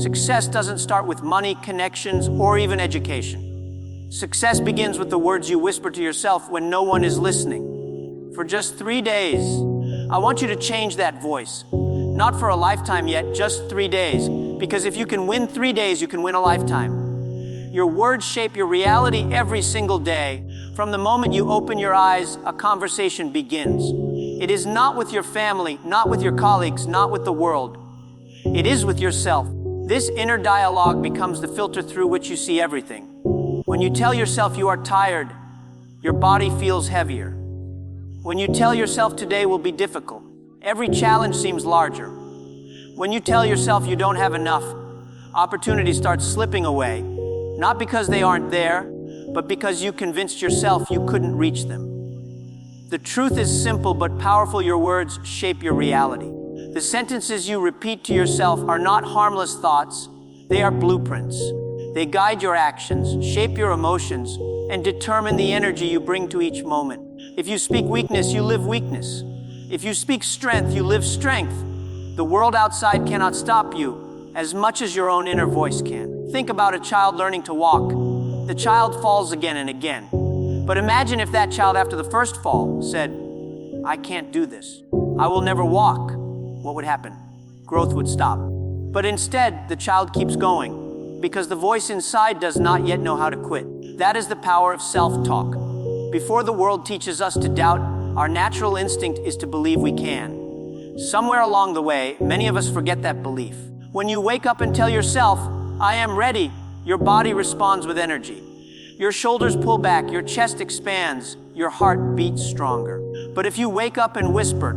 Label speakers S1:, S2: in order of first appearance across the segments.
S1: Success doesn't start with money, connections, or even education. Success begins with the words you whisper to yourself when no one is listening. For just 3 days, I want you to change that voice. Not for a lifetime yet, just 3 days. Because if you can win 3 days, you can win a lifetime. Your words shape your reality every single day. From the moment you open your eyes, a conversation begins. It is not with your family, not with your colleagues, not with the world. It is with yourself. This inner dialogue becomes the filter through which you see everything. When you tell yourself you are tired, your body feels heavier. When you tell yourself today will be difficult, every challenge seems larger. When you tell yourself you don't have enough, opportunities start slipping away. Not because they aren't there, but because you convinced yourself you couldn't reach them. The truth is simple but powerful. Your words shape your reality. The sentences you repeat to yourself are not harmless thoughts. They are blueprints. They guide your actions, shape your emotions, and determine the energy you bring to each moment. If you speak weakness, you live weakness. If you speak strength, you live strength. The world outside cannot stop you as much as your own inner voice can. Think about a child learning to walk. The child falls again and again. But imagine if that child, after the first fall, said, "I can't do this. I will never walk." What would happen? Growth would stop. But instead, the child keeps going because the voice inside does not yet know how to quit. That is the power of self-talk. Before the world teaches us to doubt, our natural instinct is to believe we can. Somewhere along the way, many of us forget that belief. When you wake up and tell yourself, "I am ready," your body responds with energy. Your shoulders pull back, your chest expands, your heart beats stronger. But if you wake up and whisper,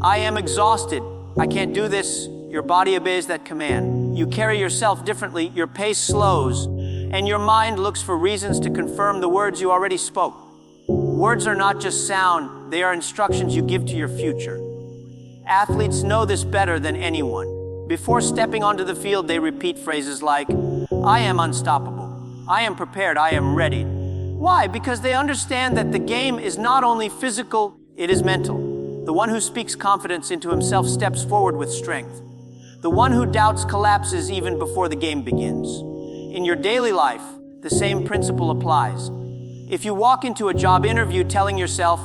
S1: "I am exhausted, I can't do this," your body obeys that command. You carry yourself differently, your pace slows, and your mind looks for reasons to confirm the words you already spoke. Words are not just sound, they are instructions you give to your future. Athletes know this better than anyone. Before stepping onto the field, they repeat phrases like, "I am unstoppable. I am prepared. I am ready." Why? Because they understand that the game is not only physical, it is mental. The one who speaks confidence into himself steps forward with strength. The one who doubts collapses even before the game begins. In your daily life, the same principle applies. If you walk into a job interview telling yourself,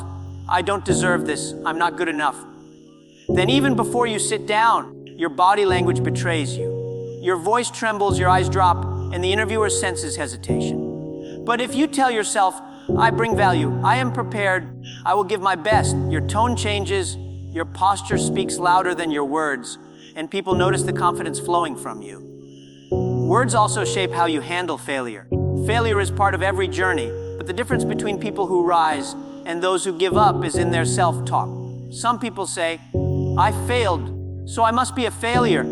S1: "I don't deserve this, I'm not good enough," then even before you sit down, your body language betrays you. Your voice trembles, your eyes drop, and the interviewer senses hesitation. But if you tell yourself, "I bring value, I am prepared, I will give my best," your tone changes, your posture speaks louder than your words, and people notice the confidence flowing from you. Words also shape how you handle failure. Failure is part of every journey, but the difference between people who rise and those who give up is in their self-talk. Some people say, "I failed, so I must be a failure."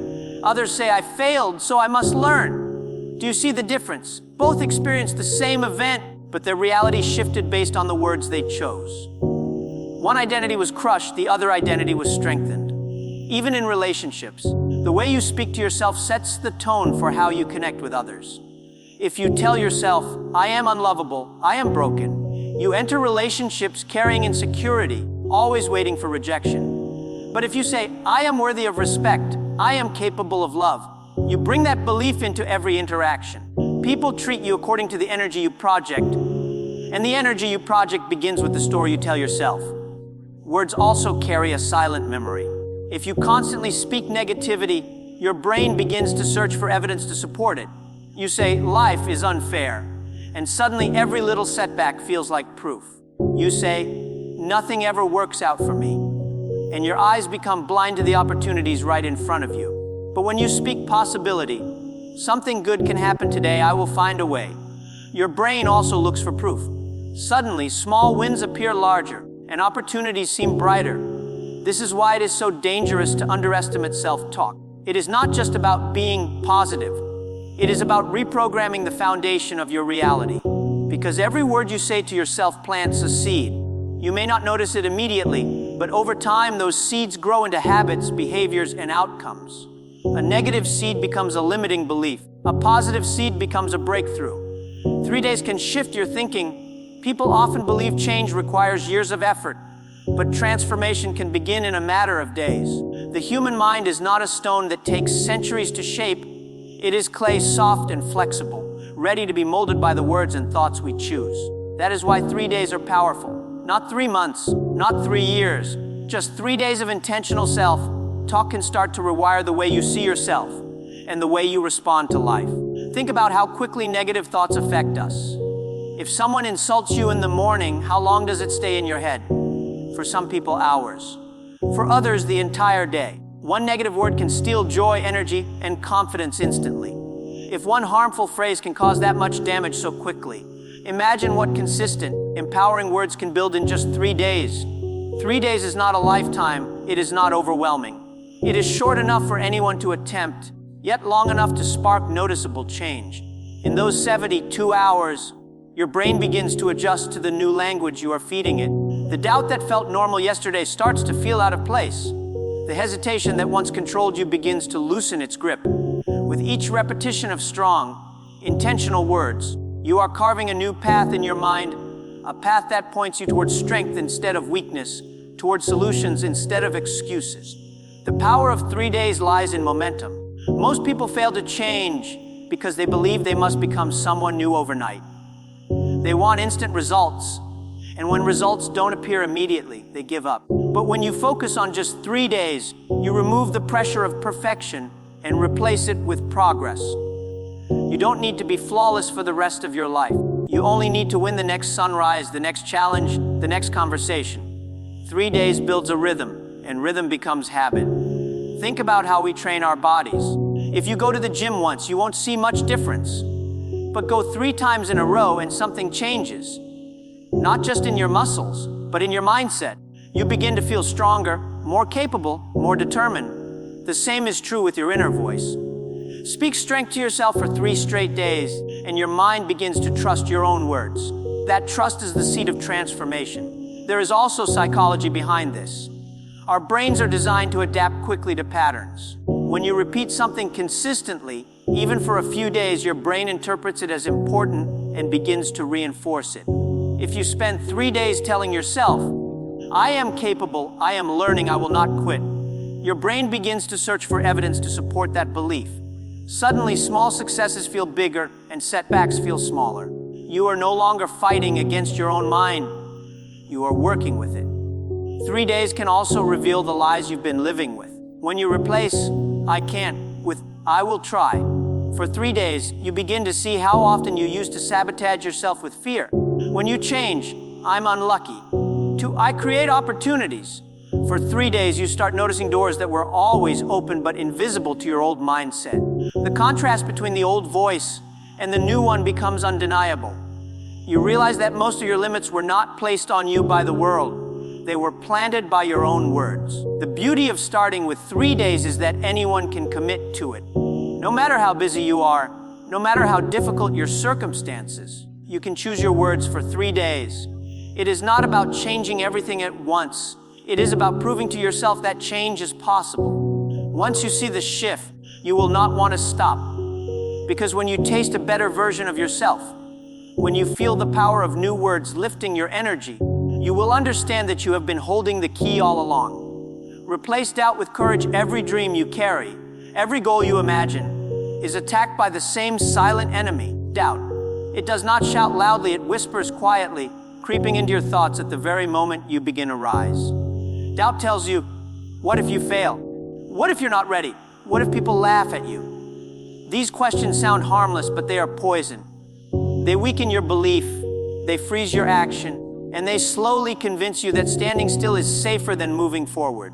S1: Others say, "I failed, so I must learn." Do you see the difference? Both experienced the same event, but their reality shifted based on the words they chose. One identity was crushed, the other identity was strengthened. Even in relationships, the way you speak to yourself sets the tone for how you connect with others. If you tell yourself, "I am unlovable, I am broken," you enter relationships carrying insecurity, always waiting for rejection. But if you say, "I am worthy of respect, I am capable of love," you bring that belief into every interaction. People treat you according to the energy you project, and the energy you project begins with the story you tell yourself. Words also carry a silent memory. If you constantly speak negativity, your brain begins to search for evidence to support it. You say, "Life is unfair," and suddenly every little setback feels like proof. You say, "Nothing ever works out for me," and your eyes become blind to the opportunities right in front of you. But when you speak possibility, "Something good can happen today, I will find a way," your brain also looks for proof. Suddenly, small wins appear larger, and opportunities seem brighter. This is why it is so dangerous to underestimate self-talk. It is not just about being positive. It is about reprogramming the foundation of your reality. Because every word you say to yourself plants a seed. You may not notice it immediately, but over time those seeds grow into habits, behaviors, and outcomes. A negative seed becomes a limiting belief. A positive seed becomes a breakthrough. 3 days can shift your thinking. People often believe change requires years of effort, but transformation can begin in a matter of days. The human mind is not a stone that takes centuries to shape. It is clay, soft and flexible, ready to be molded by the words and thoughts we choose. That is why 3 days are powerful. Not 3 months, not 3 years, just 3 days of intentional self-talk can start to rewire the way you see yourself and the way you respond to life. Think about how quickly negative thoughts affect us. If someone insults you in the morning, how long does it stay in your head? For some people, hours. For others, the entire day. One negative word can steal joy, energy, and confidence instantly. If one harmful phrase can cause that much damage so quickly, imagine what consistent, empowering words can build in just 3 days. 3 days is not a lifetime. It is not overwhelming. It is short enough for anyone to attempt, yet long enough to spark noticeable change. In those 72 hours, your brain begins to adjust to the new language you are feeding it. The doubt that felt normal yesterday starts to feel out of place. The hesitation that once controlled you begins to loosen its grip. With each repetition of strong, intentional words, you are carving a new path in your mind, a path that points you towards strength instead of weakness, towards solutions instead of excuses. The power of 3 days lies in momentum. Most people fail to change because they believe they must become someone new overnight. They want instant results, and when results don't appear immediately, they give up. But when you focus on just 3 days, you remove the pressure of perfection and replace it with progress. You don't need to be flawless for the rest of your life. You only need to win the next sunrise, the next challenge, the next conversation. 3 days builds a rhythm, and rhythm becomes habit. Think about how we train our bodies. If you go to the gym once, you won't see much difference. But go 3 times in a row and something changes. Not just in your muscles, but in your mindset. You begin to feel stronger, more capable, more determined. The same is true with your inner voice. Speak strength to yourself for 3 straight days, and your mind begins to trust your own words. That trust is the seed of transformation. There is also psychology behind this. Our brains are designed to adapt quickly to patterns. When you repeat something consistently, even for a few days, your brain interprets it as important and begins to reinforce it. If you spend 3 days telling yourself, "I am capable, I am learning, I will not quit," your brain begins to search for evidence to support that belief. Suddenly, small successes feel bigger and setbacks feel smaller. You are no longer fighting against your own mind. You are working with it. 3 days can also reveal the lies you've been living with. When you replace "I can't" with "I will try," for 3 days, you begin to see how often you used to sabotage yourself with fear. When you change "I'm unlucky" to "I create opportunities," for 3 days you start noticing doors that were always open but invisible to your old mindset. The contrast between the old voice and the new one becomes undeniable. You realize that most of your limits were not placed on you by the world. They were planted by your own words. The beauty of starting with 3 days is that anyone can commit to it. No matter how busy you are, no matter how difficult your circumstances, you can choose your words for 3 days. It is not about changing everything at once. It is about proving to yourself that change is possible. Once you see the shift, you will not want to stop. Because when you taste a better version of yourself, when you feel the power of new words lifting your energy, you will understand that you have been holding the key all along. Replace doubt with courage. Every dream you carry, every goal you imagine, is attacked by the same silent enemy, doubt. It does not shout loudly, it whispers quietly, creeping into your thoughts at the very moment you begin to rise. Doubt tells you, what if you fail? What if you're not ready? What if people laugh at you? These questions sound harmless, but they are poison. They weaken your belief, they freeze your action, and they slowly convince you that standing still is safer than moving forward.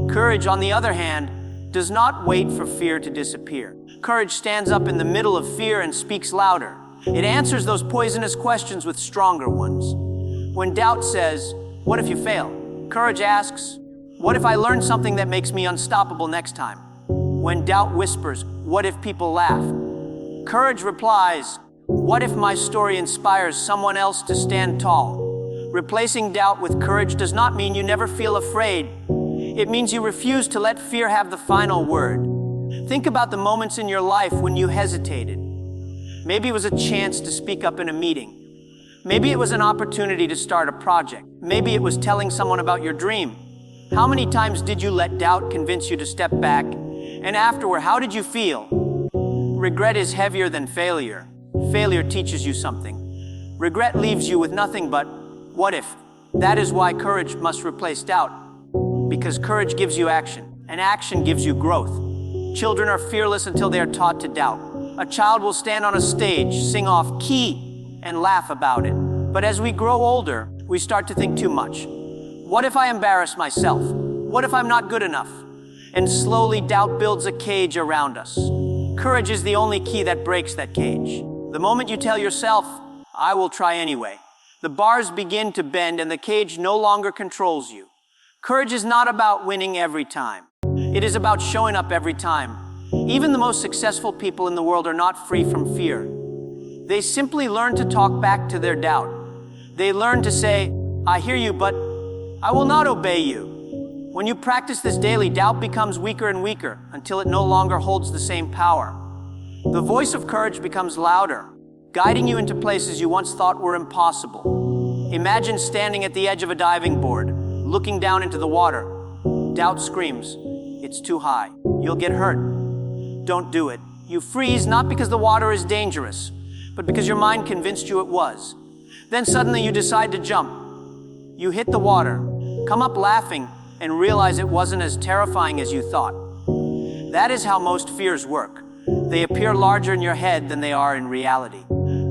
S1: Courage, on the other hand, does not wait for fear to disappear. Courage stands up in the middle of fear and speaks louder. It answers those poisonous questions with stronger ones. When doubt says, what if you fail? Courage asks, what if I learn something that makes me unstoppable next time? When doubt whispers, what if people laugh? Courage replies, what if my story inspires someone else to stand tall? Replacing doubt with courage does not mean you never feel afraid. It means you refuse to let fear have the final word. Think about the moments in your life when you hesitated. Maybe it was a chance to speak up in a meeting. Maybe it was an opportunity to start a project. Maybe it was telling someone about your dream. How many times did you let doubt convince you to step back? And afterward, how did you feel? Regret is heavier than failure. Failure teaches you something. Regret leaves you with nothing but, what if? That is why courage must replace doubt. Because courage gives you action, and action gives you growth. Children are fearless until they are taught to doubt. A child will stand on a stage, sing off key, and laugh about it. But as we grow older, we start to think too much. What if I embarrass myself? What if I'm not good enough? And slowly doubt builds a cage around us. Courage is the only key that breaks that cage. The moment you tell yourself, I will try anyway, the bars begin to bend and the cage no longer controls you. Courage is not about winning every time. It is about showing up every time. Even the most successful people in the world are not free from fear. They simply learn to talk back to their doubt. They learn to say, I hear you, but I will not obey you. When you practice this daily, doubt becomes weaker and weaker until it no longer holds the same power. The voice of courage becomes louder, guiding you into places you once thought were impossible. Imagine standing at the edge of a diving board, looking down into the water. Doubt screams, it's too high. You'll get hurt. Don't do it. You freeze not because the water is dangerous, but because your mind convinced you it was. Then suddenly you decide to jump. You hit the water, come up laughing, and realize it wasn't as terrifying as you thought. That is how most fears work. They appear larger in your head than they are in reality.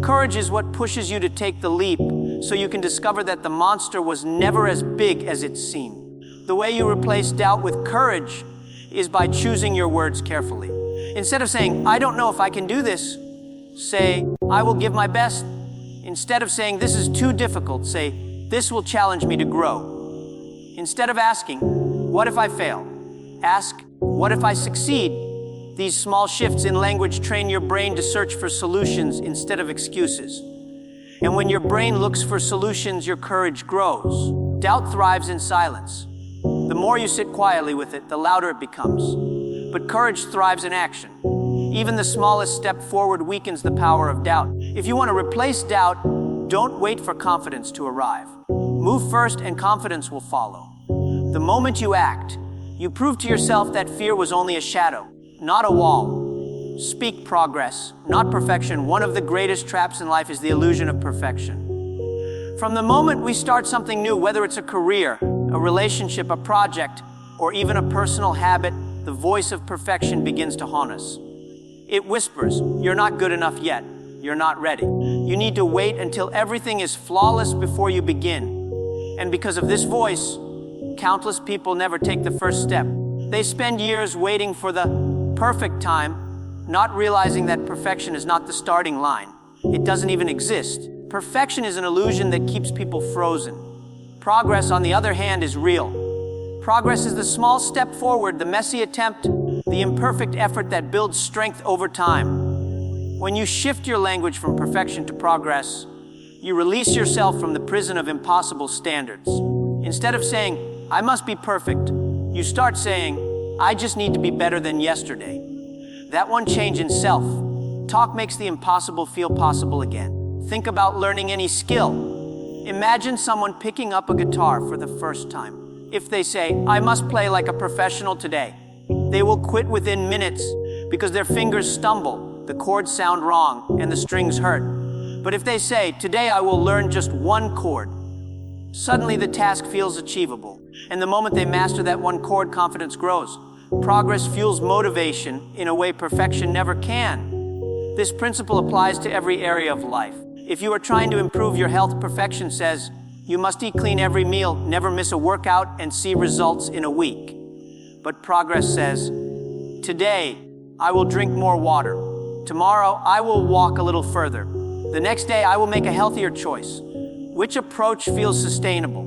S1: Courage is what pushes you to take the leap so you can discover that the monster was never as big as it seemed. The way you replace doubt with courage is by choosing your words carefully. Instead of saying, I don't know if I can do this, say, I will give my best. Instead of saying, this is too difficult, say, this will challenge me to grow. Instead of asking, what if I fail? Ask, what if I succeed? These small shifts in language train your brain to search for solutions instead of excuses. And when your brain looks for solutions, your courage grows. Doubt thrives in silence. The more you sit quietly with it, the louder it becomes. But courage thrives in action. Even the smallest step forward weakens the power of doubt. If you want to replace doubt, don't wait for confidence to arrive. Move first and confidence will follow. The moment you act, you prove to yourself that fear was only a shadow, not a wall. Speak progress, not perfection. One of the greatest traps in life is the illusion of perfection. From the moment we start something new, whether it's a career, a relationship, a project, or even a personal habit, the voice of perfection begins to haunt us. It whispers, you're not good enough yet. You're not ready. You need to wait until everything is flawless before you begin. And because of this voice, countless people never take the first step. They spend years waiting for the perfect time, not realizing that perfection is not the starting line. It doesn't even exist. Perfection is an illusion that keeps people frozen. Progress, on the other hand, is real. Progress is the small step forward, the messy attempt, the imperfect effort that builds strength over time. When you shift your language from perfection to progress, you release yourself from the prison of impossible standards. Instead of saying, I must be perfect, you start saying, I just need to be better than yesterday. That one change in self-talk makes the impossible feel possible again. Think about learning any skill. Imagine someone picking up a guitar for the first time. If they say, I must play like a professional today, they will quit within minutes because their fingers stumble, the chords sound wrong, and the strings hurt. But if they say, today I will learn just one chord, suddenly the task feels achievable. And the moment they master that one chord, confidence grows. Progress fuels motivation in a way perfection never can. This principle applies to every area of life. If you are trying to improve your health, perfection says, you must eat clean every meal, never miss a workout, and see results in a week. But progress says, today I will drink more water. Tomorrow I will walk a little further. The next day I will make a healthier choice. Which approach feels sustainable?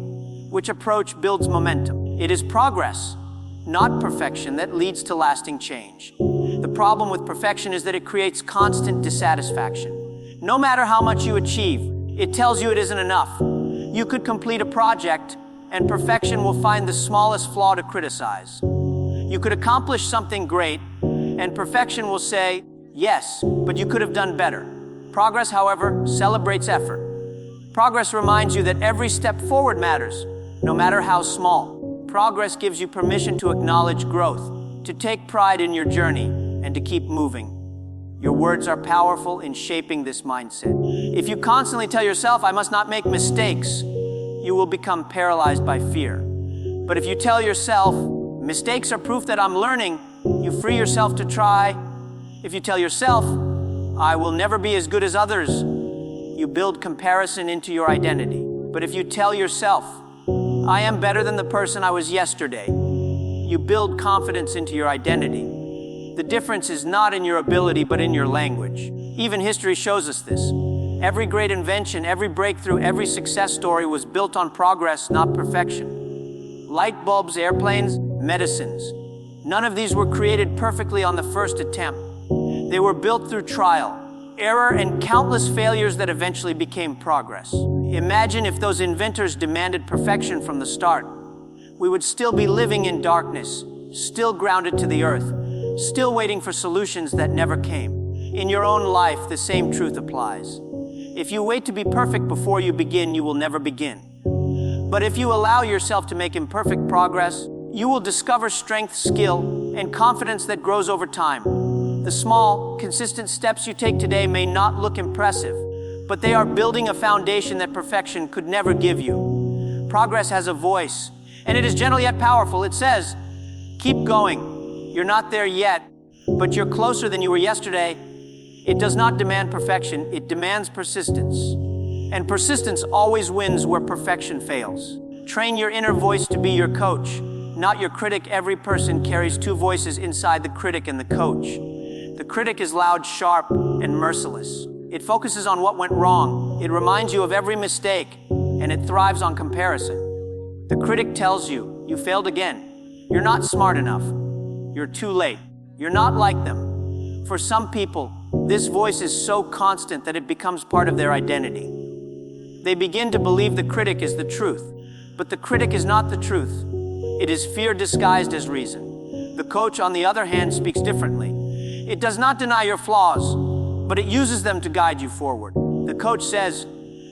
S1: Which approach builds momentum? It is progress, not perfection, that leads to lasting change. The problem with perfection is that it creates constant dissatisfaction. No matter how much you achieve, it tells you it isn't enough. You could complete a project, and perfection will find the smallest flaw to criticize. You could accomplish something great, and perfection will say, yes, but you could have done better. Progress, however, celebrates effort. Progress reminds you that every step forward matters, no matter how small. Progress gives you permission to acknowledge growth, to take pride in your journey, and to keep moving. Your words are powerful in shaping this mindset. If you constantly tell yourself, I must not make mistakes, you will become paralyzed by fear. But if you tell yourself, mistakes are proof that I'm learning, you free yourself to try. If you tell yourself, I will never be as good as others, you build comparison into your identity. But if you tell yourself, I am better than the person I was yesterday, you build confidence into your identity. The difference is not in your ability, but in your language. Even history shows us this. Every great invention, every breakthrough, every success story was built on progress, not perfection. Light bulbs, airplanes, medicines. None of these were created perfectly on the first attempt. They were built through trial, error, and countless failures that eventually became progress. Imagine if those inventors demanded perfection from the start. We would still be living in darkness, still grounded to the earth, still waiting for solutions that never came. In your own life, the same truth applies. If you wait to be perfect before you begin, you will never begin. But if you allow yourself to make imperfect progress, you will discover strength, skill, and confidence that grows over time. The small, consistent steps you take today may not look impressive, but they are building a foundation that perfection could never give you. Progress has a voice, and it is gentle yet powerful. It says, keep going. You're not there yet, but you're closer than you were yesterday. It does not demand perfection, it demands persistence. And persistence always wins where perfection fails. Train your inner voice to be your coach, not your critic. Every person carries two voices inside, the critic and the coach. The critic is loud, sharp, and merciless. It focuses on what went wrong. It reminds you of every mistake, and it thrives on comparison. The critic tells you, you failed again. You're not smart enough. You're too late. You're not like them. For some people, this voice is so constant that it becomes part of their identity. They begin to believe the critic is the truth, but the critic is not the truth. It is fear disguised as reason. The coach, on the other hand, speaks differently. It does not deny your flaws, but it uses them to guide you forward. The coach says,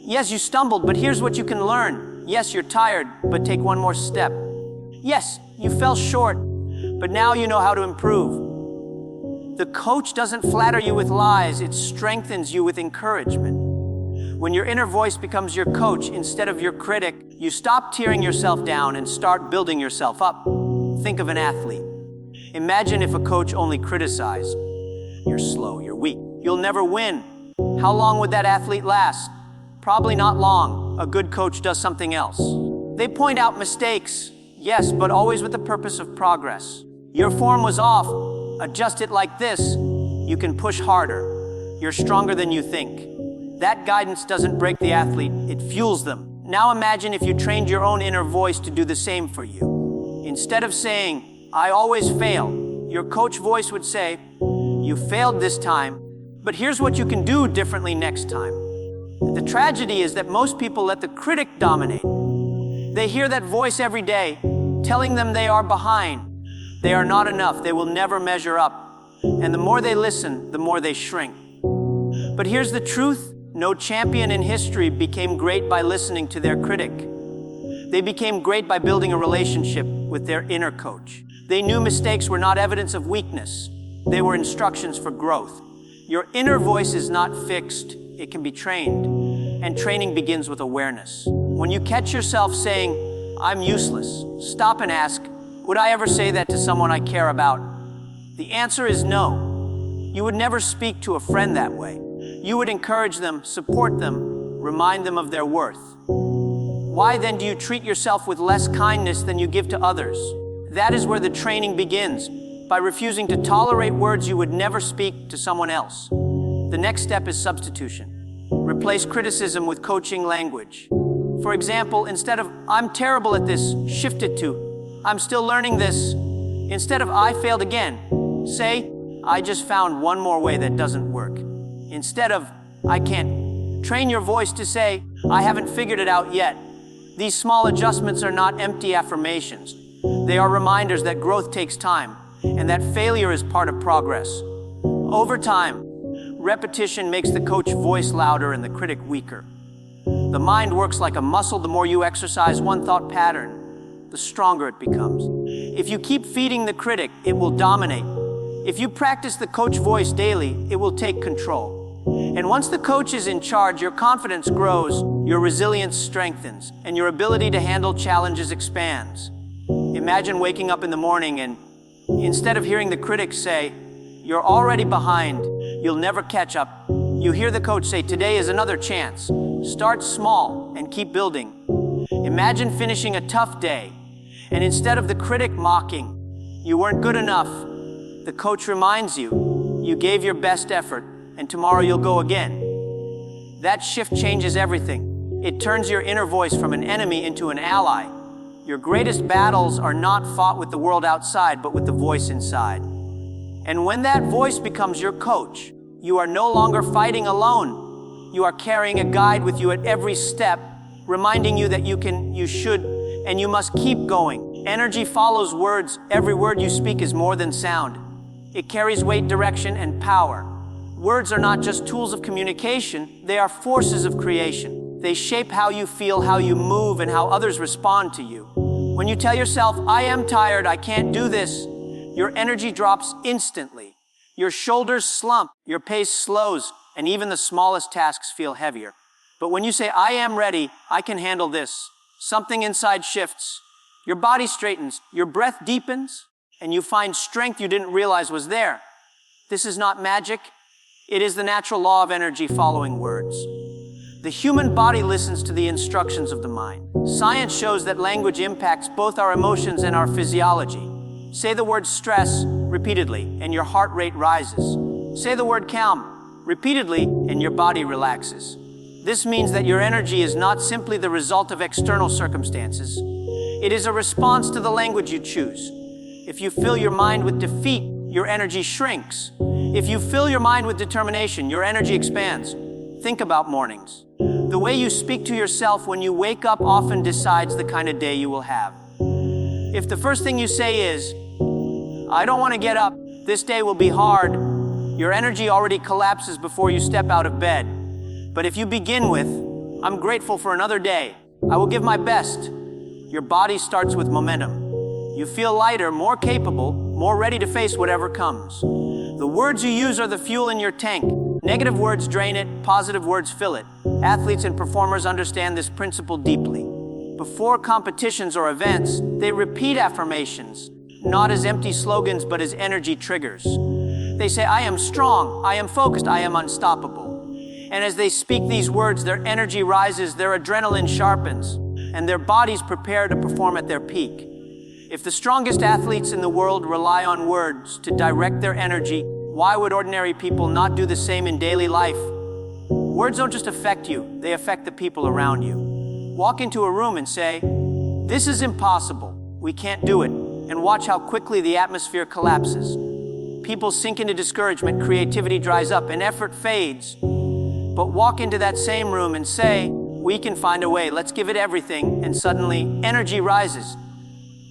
S1: yes, you stumbled, but here's what you can learn. Yes, you're tired, but take one more step. Yes, you fell short, but now you know how to improve. The coach doesn't flatter you with lies, it strengthens you with encouragement. When your inner voice becomes your coach instead of your critic, you stop tearing yourself down and start building yourself up. Think of an athlete. Imagine if a coach only criticized. You're slow, you're weak, you'll never win. How long would that athlete last? Probably not long. A good coach does something else. They point out mistakes, yes, but always with the purpose of progress. Your form was off. Adjust it like this. You can push harder. You're stronger than you think. That guidance doesn't break the athlete, it fuels them. Now imagine if you trained your own inner voice to do the same for you. Instead of saying, I always fail, your coach voice would say, you failed this time, but here's what you can do differently next time. The tragedy is that most people let the critic dominate. They hear that voice every day, telling them they are behind. They are not enough, they will never measure up. And the more they listen, the more they shrink. But here's the truth. No champion in history became great by listening to their critic. They became great by building a relationship with their inner coach. They knew mistakes were not evidence of weakness. They were instructions for growth. Your inner voice is not fixed. It can be trained. And training begins with awareness. When you catch yourself saying, I'm useless, stop and ask, would I ever say that to someone I care about? The answer is no. You would never speak to a friend that way. You would encourage them, support them, remind them of their worth. Why then do you treat yourself with less kindness than you give to others? That is where the training begins, by refusing to tolerate words you would never speak to someone else. The next step is substitution. Replace criticism with coaching language. For example, instead of, I'm terrible at this, shift it to, I'm still learning this. Instead of, I failed again, say, I just found one more way that doesn't work. Instead of, I can't. Train your voice to say, I haven't figured it out yet. These small adjustments are not empty affirmations. They are reminders that growth takes time and that failure is part of progress. Over time, repetition makes the coach voice louder and the critic weaker. The mind works like a muscle. The more you exercise one thought pattern, the stronger it becomes. If you keep feeding the critic, it will dominate. If you practice the coach voice daily, it will take control. And once the coach is in charge, your confidence grows, your resilience strengthens, and your ability to handle challenges expands. Imagine waking up in the morning and instead of hearing the critics say, "You're already behind, you'll never catch up," you hear the coach say, "Today is another chance. Start small and keep building." Imagine finishing a tough day, and instead of the critic mocking, "You weren't good enough," the coach reminds you, "You gave your best effort, and tomorrow you'll go again." That shift changes everything. It turns your inner voice from an enemy into an ally. Your greatest battles are not fought with the world outside, but with the voice inside. And when that voice becomes your coach, you are no longer fighting alone. You are carrying a guide with you at every step, reminding you that you can, you should, and you must keep going. Energy follows words. Every word you speak is more than sound. It carries weight, direction, and power. Words are not just tools of communication, they are forces of creation. They shape how you feel, how you move, and how others respond to you. When you tell yourself, "I am tired, I can't do this," your energy drops instantly. Your shoulders slump, your pace slows, and even the smallest tasks feel heavier. But when you say, "I am ready, I can handle this," something inside shifts. Your body straightens, your breath deepens, and you find strength you didn't realize was there. This is not magic. It is the natural law of energy following words. The human body listens to the instructions of the mind. Science shows that language impacts both our emotions and our physiology. Say the word stress repeatedly, and your heart rate rises. Say the word calm repeatedly, and your body relaxes. This means that your energy is not simply the result of external circumstances. It is a response to the language you choose. If you fill your mind with defeat, your energy shrinks. If you fill your mind with determination, your energy expands. Think about mornings. The way you speak to yourself when you wake up often decides the kind of day you will have. If the first thing you say is, "I don't want to get up, this day will be hard," your energy already collapses before you step out of bed. But if you begin with, "I'm grateful for another day, I will give my best," your body starts with momentum. You feel lighter, more capable, more ready to face whatever comes. The words you use are the fuel in your tank. Negative words drain it, positive words fill it. Athletes and performers understand this principle deeply. Before competitions or events, they repeat affirmations, not as empty slogans, but as energy triggers. They say, "I am strong, I am focused, I am unstoppable." And as they speak these words, their energy rises, their adrenaline sharpens, and their bodies prepare to perform at their peak. If the strongest athletes in the world rely on words to direct their energy, why would ordinary people not do the same in daily life? Words don't just affect you, they affect the people around you. Walk into a room and say, "This is impossible, we can't do it," and watch how quickly the atmosphere collapses. People sink into discouragement, creativity dries up, and effort fades. But walk into that same room and say, "We can find a way, let's give it everything," and suddenly energy rises.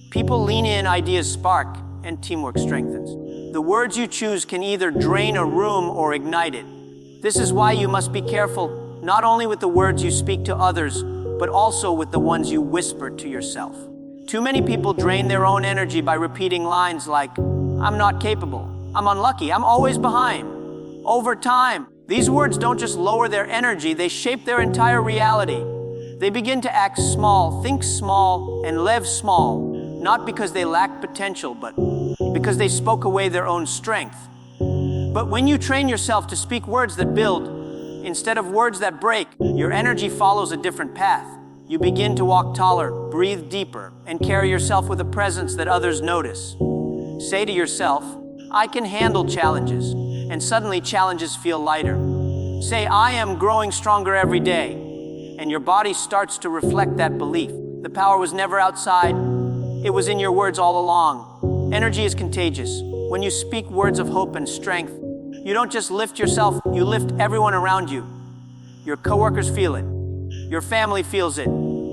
S1: People lean in, ideas spark, and teamwork strengthens. The words you choose can either drain a room or ignite it. This is why you must be careful, not only with the words you speak to others, but also with the ones you whisper to yourself. Too many people drain their own energy by repeating lines like, "I'm not capable, I'm unlucky, I'm always behind." Over time, these words don't just lower their energy, they shape their entire reality. They begin to act small, think small, and live small. Not because they lack potential, but because they spoke away their own strength. But when you train yourself to speak words that build, instead of words that break, your energy follows a different path. You begin to walk taller, breathe deeper, and carry yourself with a presence that others notice. Say to yourself, "I can handle challenges," and suddenly challenges feel lighter. Say, "I am growing stronger every day," and your body starts to reflect that belief. The power was never outside. It was in your words all along. Energy is contagious. When you speak words of hope and strength, you don't just lift yourself, you lift everyone around you. Your coworkers feel it. Your family feels it.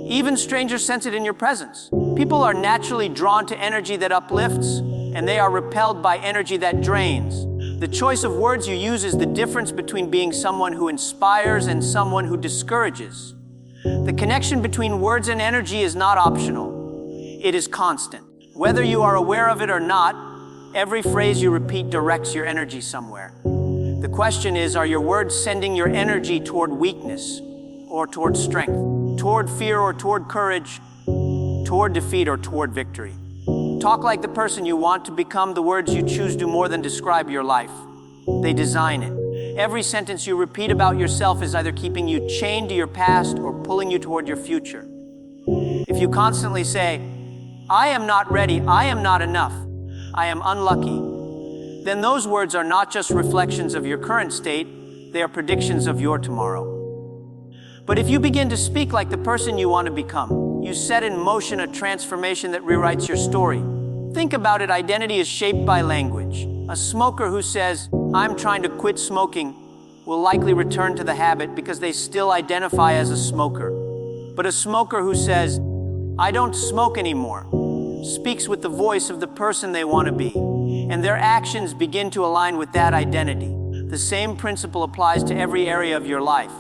S1: Even strangers sense it in your presence. People are naturally drawn to energy that uplifts, and they are repelled by energy that drains. The choice of words you use is the difference between being someone who inspires and someone who discourages. The connection between words and energy is not optional. It is constant. Whether you are aware of it or not, Every phrase you repeat directs your energy somewhere. The question is, are your words sending your energy toward weakness or toward strength, toward fear or toward courage, toward defeat or toward victory? Talk like the person you want to become. The words you choose do more than describe your life. They design it. Every sentence you repeat about yourself is either keeping you chained to your past or pulling you toward your future. If you constantly say, "I am not ready, I am not enough, I am unlucky," then those words are not just reflections of your current state, they are predictions of your tomorrow. But if you begin to speak like the person you want to become, you set in motion a transformation that rewrites your story. Think about it, identity is shaped by language. A smoker who says, "I'm trying to quit smoking," will likely return to the habit because they still identify as a smoker. But a smoker who says, "I don't smoke anymore," speaks with the voice of the person they want to be, and their actions begin to align with that identity. The same principle applies to every area of your life.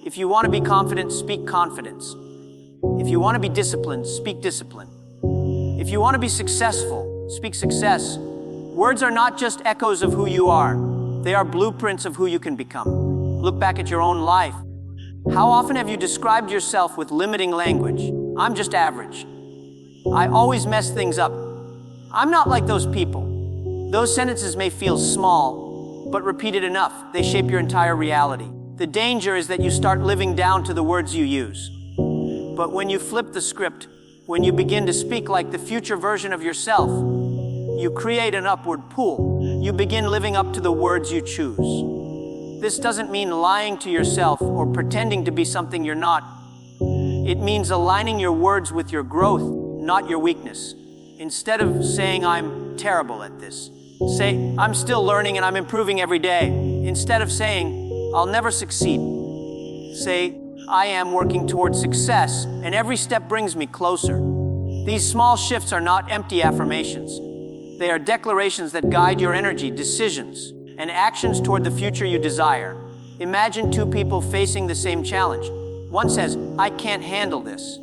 S1: If you want to be confident, speak confidence. If you want to be disciplined, speak discipline. If you want to be successful, speak success. Words are not just echoes of who you are. They are blueprints of who you can become. Look back at your own life. How often have you described yourself with limiting language? "I'm just average. I always mess things up. I'm not like those people." Those sentences may feel small, but repeated enough, they shape your entire reality. The danger is that you start living down to the words you use. But when you flip the script, when you begin to speak like the future version of yourself, you create an upward pull. You begin living up to the words you choose. This doesn't mean lying to yourself or pretending to be something you're not. It means aligning your words with your growth, not your weakness. Instead of saying, "I'm terrible at this," say, "I'm still learning and I'm improving every day." Instead of saying, "I'll never succeed," say, "I am working towards success and every step brings me closer." These small shifts are not empty affirmations. They are declarations that guide your energy, decisions, and actions toward the future you desire. Imagine two people facing the same challenge. One says, "I can't handle this."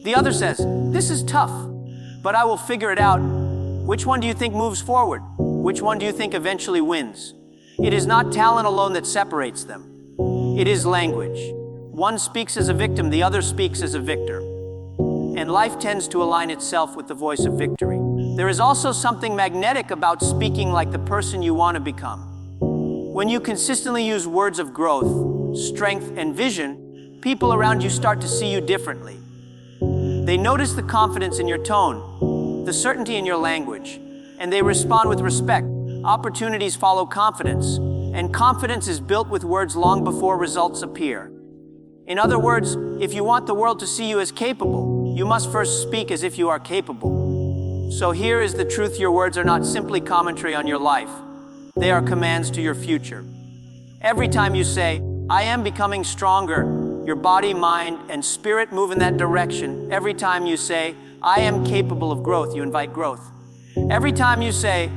S1: The other says, "This is tough, but I will figure it out." Which one do you think moves forward? Which one do you think eventually wins? It is not talent alone that separates them. It is language. One speaks as a victim, the other speaks as a victor. And life tends to align itself with the voice of victory. There is also something magnetic about speaking like the person you want to become. When you consistently use words of growth, strength, and vision, people around you start to see you differently. They notice the confidence in your tone, the certainty in your language, and they respond with respect. Opportunities follow confidence, and confidence is built with words long before results appear. In other words, if you want the world to see you as capable, you must first speak as if you are capable. So here is the truth: your words are not simply commentary on your life. They are commands to your future. Every time you say, "I am becoming stronger," your body, mind, and spirit move in that direction. Every time you say, "I am capable of growth," you invite growth. Every time you say,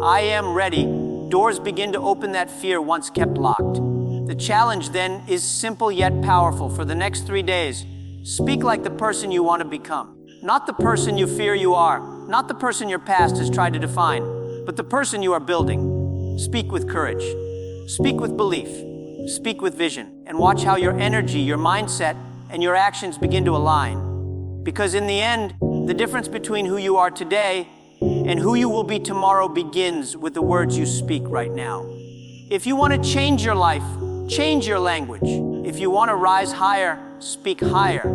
S1: "I am ready," doors begin to open that fear once kept locked. The challenge then is simple yet powerful. For the next 3 days, speak like the person you want to become. Not the person you fear you are, not the person your past has tried to define, but the person you are building. Speak with courage. Speak with belief. Speak with vision. And watch how your energy, your mindset, and your actions begin to align. Because in the end, the difference between who you are today and who you will be tomorrow begins with the words you speak right now. If you want to change your life, change your language. If you want to rise higher, speak higher.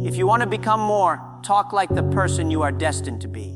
S1: If you want to become more, talk like the person you are destined to be.